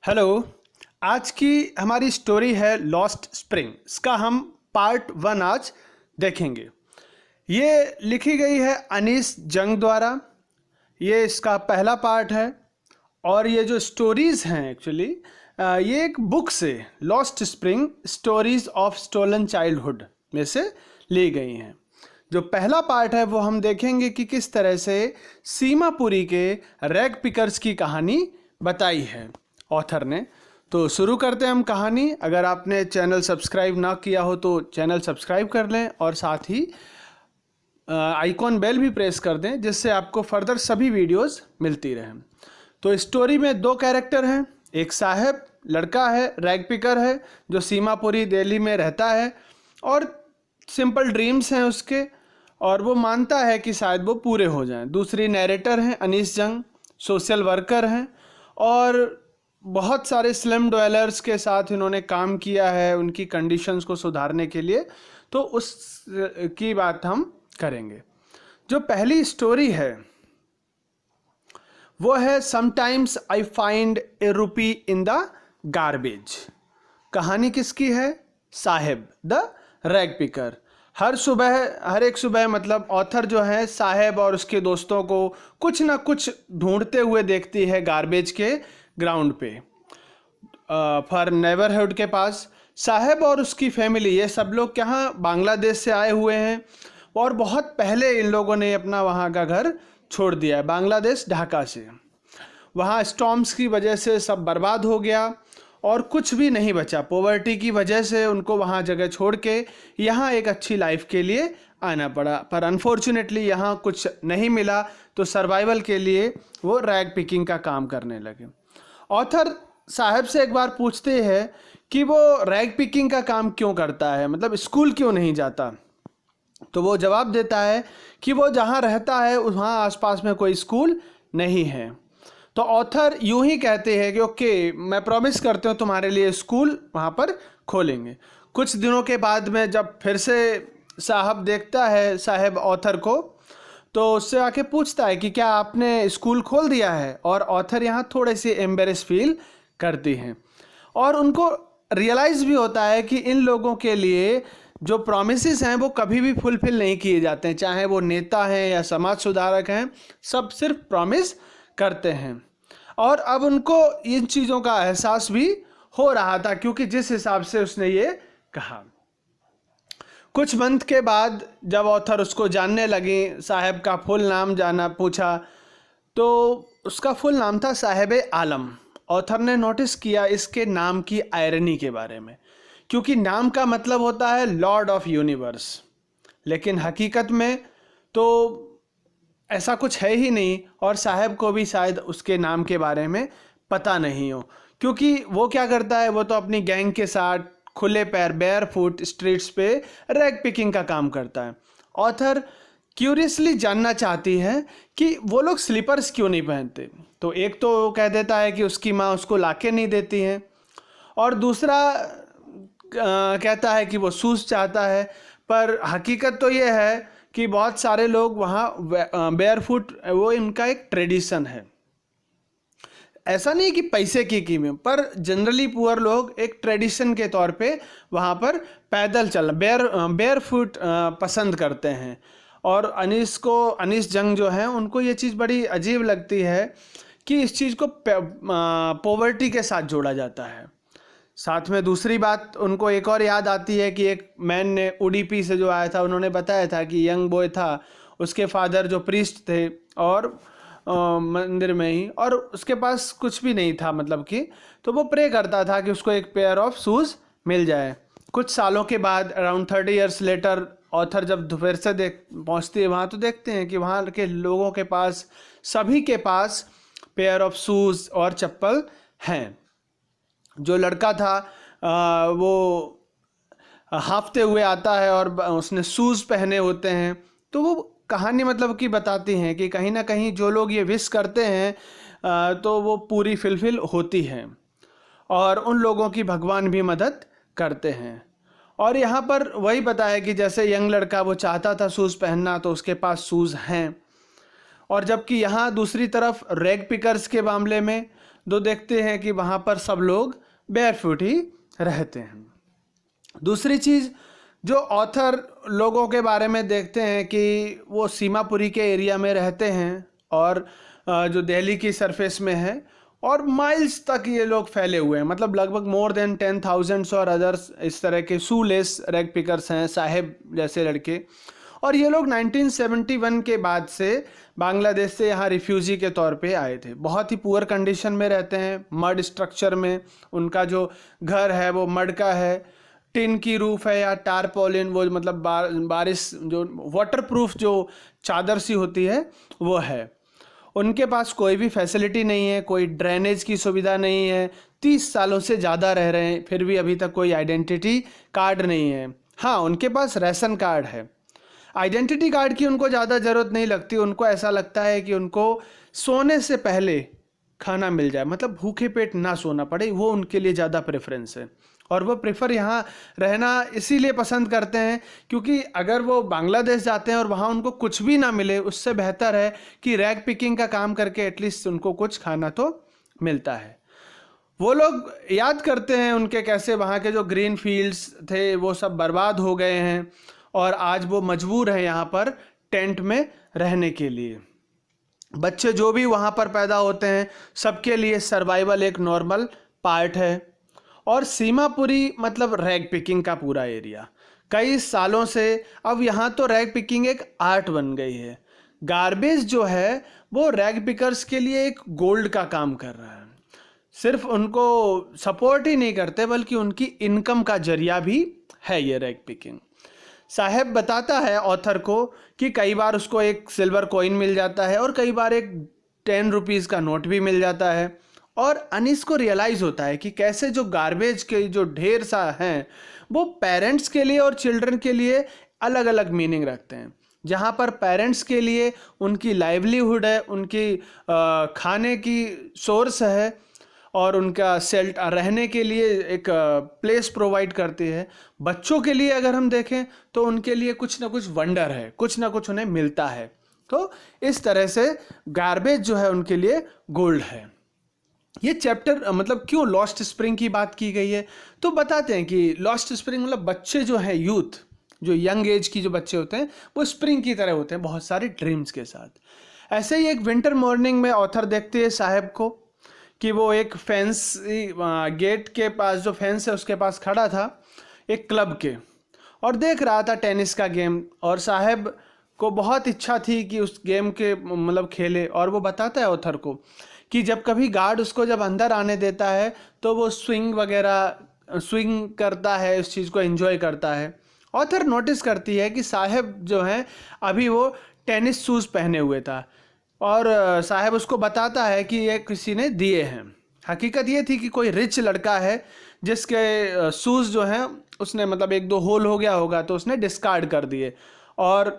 Hello. आज की हमारी स्टोरी है लॉस्ट स्प्रिंग। इसका हम पार्ट 1 आज देखेंगे। ये लिखी गई है अनीस जंग द्वारा। ये इसका पहला पार्ट है और ये जो स्टोरीज़ हैं एक्चुअली ये एक बुक से lost spring stories of stolen childhood में से ली गई हैं। जो पहला पार्ट है वो हम देखेंगे कि किस तरह से सीमापुरी के रैग पिकर्स की कहानी बताई है ऑथर ने। तो शुरू करते हैं हम कहानी। अगर आपने चैनल सब्सक्राइब ना किया हो तो चैनल सब्सक्राइब कर लें और साथ ही आइकॉन बेल भी प्रेस कर दें जिससे आपको फर्दर सभी वीडियोस मिलती रहें। तो स्टोरी में दो कैरेक्टर हैं। एक साहब लड़का है, रैग पिकर है, जो सीमापुरी दिल्ली में रहता है और सिंपल ड्रीम्स हैं उसके और वो मानता है कि शायद वो पूरे हो जाएं। दूसरी नैरेटर हैं अनीस जंग, सोशल वर्कर हैं और बहुत सारे स्लम ड्वेलर्स के साथ इन्होंने काम किया है उनकी कंडीशंस को सुधारने के लिए। तो उस की बात हम करेंगे। जो पहली स्टोरी है वो है समटाइम्स आई फाइंड ए रूपी इन द गार्बेज। कहानी किसकी है? साहेब द रैग पिकर। हर एक सुबह मतलब ऑथर जो है साहेब और उसके दोस्तों को कुछ ना कुछ ढूंढते हुए देखती है गार्बेज के ग्राउंड पे फॉर नेबरहुड के पास। साहेब और उसकी फैमिली ये सब लोग यहाँ बांग्लादेश से आए हुए हैं और बहुत पहले इन लोगों ने अपना वहाँ का घर छोड़ दिया है, बांग्लादेश ढाका से। वहाँ स्टॉर्म्स की वजह से सब बर्बाद हो गया और कुछ भी नहीं बचा। पॉवर्टी की वजह से उनको वहाँ जगह छोड़ के यहाँ एक अच्छी लाइफ के लिए आना पड़ा, पर अनफॉर्चुनेटली यहाँ कुछ नहीं मिला तो सर्वाइवल के लिए वो रैग पिकिंग का काम करने लगे। ऑथर साहब से एक बार पूछते हैं कि वो रैग पिकिंग का काम क्यों करता है, मतलब स्कूल क्यों नहीं जाता। तो वो जवाब देता है कि वो जहाँ रहता है वहाँ आसपास में कोई स्कूल नहीं है। तो ऑथर यूं ही कहते हैं कि ओके मैं प्रॉमिस करते हूँ तुम्हारे लिए स्कूल वहाँ पर खोलेंगे। कुछ दिनों के बाद में जब फिर से साहब देखता है साहब ऑथर को तो उससे आके पूछता है कि क्या आपने स्कूल खोल दिया है। और ऑथर यहाँ थोड़े से एम्बेरस फील करती हैं और उनको रियलाइज़ भी होता है कि इन लोगों के लिए जो प्रॉमिसेस हैं वो कभी भी फुलफिल नहीं किए जाते हैं, चाहे वो नेता हैं या समाज सुधारक हैं, सब सिर्फ प्रॉमिस करते हैं। और अब उनको इन चीज़ों का एहसास भी हो रहा था क्योंकि जिस हिसाब से उसने ये कहा। कुछ मंथ के बाद जब ऑथर उसको जानने लगी, साहब का फुल नाम जाना पूछा तो उसका फुल नाम था साहेब आलम। ऑथर ने नोटिस किया इसके नाम की आयरनी के बारे में, क्योंकि नाम का मतलब होता है लॉर्ड ऑफ यूनिवर्स, लेकिन हकीकत में तो ऐसा कुछ है ही नहीं और साहब को भी शायद उसके नाम के बारे में पता नहीं हो, क्योंकि वो क्या करता है, वो तो अपनी गैंग के साथ खुले पैर बेयर फुट स्ट्रीट्स पे रैग पिकिंग का काम करता है। ऑथर क्यूरियसली जानना चाहती है कि वो लोग स्लीपर्स क्यों नहीं पहनते। तो एक तो कह देता है कि उसकी माँ उसको लाके नहीं देती हैं और दूसरा कहता है कि वो शूज़ चाहता है। पर हकीकत तो ये है कि बहुत सारे लोग वहाँ बेयरफुट वो इनका एक ट्रेडिशन है। ऐसा नहीं कि पैसे की कीमत, पर जनरली पुअर लोग एक ट्रेडिशन के तौर पे वहाँ पर पैदल चल बेयरफुट पसंद करते हैं। और अनीस जंग जो है उनको ये चीज़ बड़ी अजीब लगती है कि इस चीज़ को पॉवर्टी के साथ जोड़ा जाता है। साथ में दूसरी बात उनको एक और याद आती है कि एक मैन ने उडीपी से जो आया था, उन्होंने बताया था कि यंग बॉय था, उसके फादर जो प्रीस्ट थे और मंदिर में ही, और उसके पास कुछ भी नहीं था मतलब कि, तो वो प्रे करता था कि उसको एक पेयर ऑफ शूज़ मिल जाए। कुछ सालों के बाद अराउंड 30 ईयर्स लेटर ऑथर जब दोपहर से पहुँचती है वहाँ तो देखते हैं कि वहाँ के लोगों के पास, सभी के पास पेयर ऑफ शूज़ और चप्पल हैं। जो लड़का था वो हाँफते हुए आता है और उसने शूज़ पहने होते हैं। तो वो कहानी मतलब कि बताती हैं कि कहीं ना कहीं जो लोग ये विश करते हैं तो वो पूरी फुलफिल होती हैं और उन लोगों की भगवान भी मदद करते हैं। और यहाँ पर वही बताया कि जैसे यंग लड़का वो चाहता था शूज़ पहनना तो उसके पास शूज़ हैं, और जबकि यहाँ दूसरी तरफ रैग पिकर्स के मामले में तो देखते हैं कि वहाँ पर सब लोग बेयरफुट ही रहते हैं। दूसरी चीज़ जो ऑथर लोगों के बारे में देखते हैं कि वो सीमापुरी के एरिया में रहते हैं और जो दिल्ली की सरफेस में है और माइल्स तक ये लोग फैले हुए हैं, मतलब लगभग मोर देन 10,000 और अदर्स इस तरह के शूलेस रैग पिकर्स हैं, साहेब जैसे लड़के। और ये लोग 1971 के बाद से बांग्लादेश से यहाँ रिफ्यूजी के तौर पे आए थे। बहुत ही पुअर कंडीशन में रहते हैं, मड स्ट्रक्चर में। उनका जो घर है वो मड का है, टिन की रूफ है या टारपोलिन, वो मतलब बारिश जो वाटरप्रूफ जो चादर सी होती है वो है। उनके पास कोई भी फैसिलिटी नहीं है, कोई ड्रेनेज की सुविधा नहीं है। 30 सालों से ज़्यादा रह रहे हैं, फिर भी अभी तक कोई आइडेंटिटी कार्ड नहीं है। हाँ, उनके पास राशन कार्ड है। आइडेंटिटी कार्ड की उनको ज़्यादा ज़रूरत नहीं लगती। उनको ऐसा लगता है कि उनको सोने से पहले खाना मिल जाए, मतलब भूखे पेट ना सोना पड़े, वो उनके लिए ज़्यादा प्रेफरेंस है। और वो प्रेफर यहाँ रहना इसीलिए पसंद करते हैं क्योंकि अगर वो बांग्लादेश जाते हैं और वहाँ उनको कुछ भी ना मिले, उससे बेहतर है कि रैग पिकिंग का काम करके एटलीस्ट उनको कुछ खाना तो मिलता है। वो लोग याद करते हैं उनके कैसे वहाँ के जो ग्रीन फील्ड्स थे वो सब बर्बाद हो गए हैं और आज वो मजबूर हैं यहाँ पर टेंट में रहने के लिए। बच्चे जो भी वहाँ पर पैदा होते हैं सबके लिए सर्वाइवल एक नॉर्मल पार्ट है। और सीमापुरी मतलब रैग पिकिंग का पूरा एरिया कई सालों से, अब यहाँ तो रैग पिकिंग एक आर्ट बन गई है। गार्बेज जो है वो रैग पिकर्स के लिए एक गोल्ड का काम कर रहा है। सिर्फ उनको सपोर्ट ही नहीं करते बल्कि उनकी इनकम का जरिया भी है ये रैग पिकिंग। साहेब बताता है ऑथर को कि कई बार उसको एक सिल्वर कॉइन मिल जाता है और कई बार एक 10 रुपीज़ का नोट भी मिल जाता है। और अनीस को रियलाइज़ होता है कि कैसे जो गार्बेज के जो ढेर सा हैं वो पेरेंट्स के लिए और चिल्ड्रन के लिए अलग अलग मीनिंग रखते हैं। जहाँ पर पेरेंट्स के लिए उनकी लाइवलीहुड है, उनकी खाने की सोर्स है और उनका रहने के लिए एक प्लेस प्रोवाइड करती है। बच्चों के लिए अगर हम देखें तो उनके लिए कुछ ना कुछ वंडर है, कुछ ना कुछ उन्हें मिलता है। तो इस तरह से गार्बेज जो है उनके लिए गोल्ड है। ये चैप्टर मतलब क्यों लॉस्ट स्प्रिंग की बात की गई है, तो बताते हैं कि लॉस्ट स्प्रिंग मतलब बच्चे जो हैं, यूथ जो यंग एज की जो बच्चे होते हैं वो स्प्रिंग की तरह होते हैं, बहुत सारे ड्रीम्स के साथ। ऐसे ही एक विंटर मॉर्निंग में ऑथर देखते हैं साहब को कि वो एक फेंस गेट के पास, जो फेंस है उसके पास खड़ा था एक क्लब के, और देख रहा था टेनिस का गेम। और साहब को बहुत इच्छा थी कि उस गेम के मतलब खेले। और वो बताता है ऑथर को कि जब कभी गार्ड उसको जब अंदर आने देता है तो वो स्विंग करता है, इस चीज़ को एंजॉय करता है। ऑथर नोटिस करती है कि साहब जो हैं अभी वो टेनिस शूज़ पहने हुए था और साहब उसको बताता है कि ये किसी ने दिए हैं। हकीकत ये थी कि कोई रिच लड़का है जिसके शूज़ जो हैं उसने मतलब 1-2 होल हो गया होगा तो उसने डिस्कार्ड कर दिए। और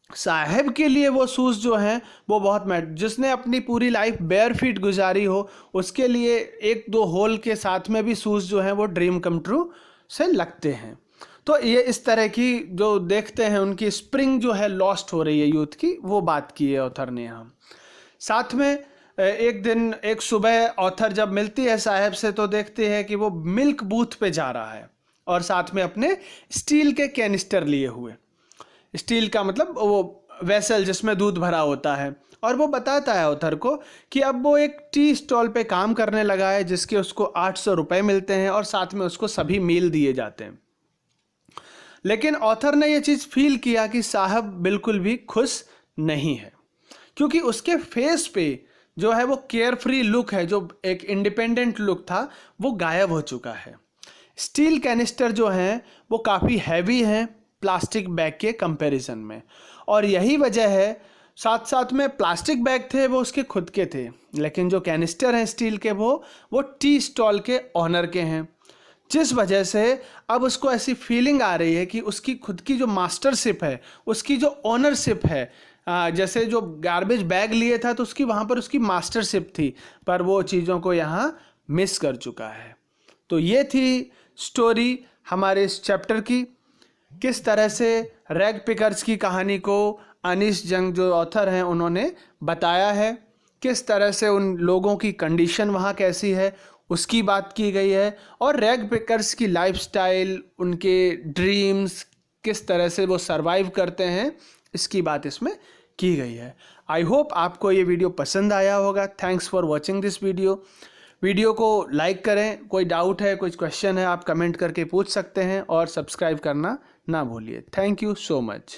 साहब के लिए वो शूज़ जो हैं वो बहुत जिसने अपनी पूरी लाइफ बेयर फीट गुजारी हो उसके लिए 1-2 होल के साथ में भी शूज़ जो हैं वो ड्रीम कम ट्रू से लगते हैं। तो ये इस तरह की जो देखते हैं उनकी स्प्रिंग जो है लॉस्ट हो रही है यूथ की, वो बात की है ऑथर ने यहाँ। साथ में एक दिन एक सुबह ऑथर जब मिलती है साहब से तो देखते हैं कि वो मिल्क बूथ पे जा रहा है और साथ में अपने स्टील के कैनिस्टर लिए हुए। स्टील का मतलब वो वेसल जिसमें दूध भरा होता है। और वो बताता है ऑथर को कि अब वो एक टी स्टॉल पे काम करने लगा है जिसके उसको 800 रुपये मिलते हैं और साथ में उसको सभी मील दिए जाते हैं। लेकिन ऑथर ने ये चीज़ फील किया कि साहब बिल्कुल भी खुश नहीं है, क्योंकि उसके फेस पे जो है वो केयर फ्री लुक है, जो एक इंडिपेंडेंट लुक था वो गायब हो चुका है। स्टील कैनिस्टर जो हैं वो काफ़ी हैवी हैं प्लास्टिक बैग के कंपैरिजन में, और यही वजह है साथ साथ में प्लास्टिक बैग थे वो उसके खुद के थे, लेकिन जो कैनिस्टर हैं स्टील के वो टी स्टॉल के ऑनर के हैं, जिस वजह से अब उसको ऐसी फीलिंग आ रही है कि उसकी खुद की जो मास्टरशिप है, उसकी जो ऑनरशिप है, जैसे जो गार्बेज बैग लिए था तो उसकी वहाँ पर उसकी मास्टरशिप थी, पर वो चीज़ों को यहाँ मिस कर चुका है। तो ये थी स्टोरी हमारे इस चैप्टर की, किस तरह से रैग पिकर्स की कहानी को अनीस जंग जो ऑथर हैं उन्होंने बताया है, किस तरह से उन लोगों की कंडीशन वहाँ कैसी है उसकी बात की गई है, और रैग पिकर्स की लाइफस्टाइल, उनके ड्रीम्स, किस तरह से वो सरवाइव करते हैं, इसकी बात इसमें की गई है। आई होप आपको ये वीडियो पसंद आया होगा। Thanks for watching this video को लाइक करें। कोई डाउट है, कोई क्वेश्चन है, आप कमेंट करके पूछ सकते हैं, और सब्सक्राइब करना ना भूलिए। Thank you so much.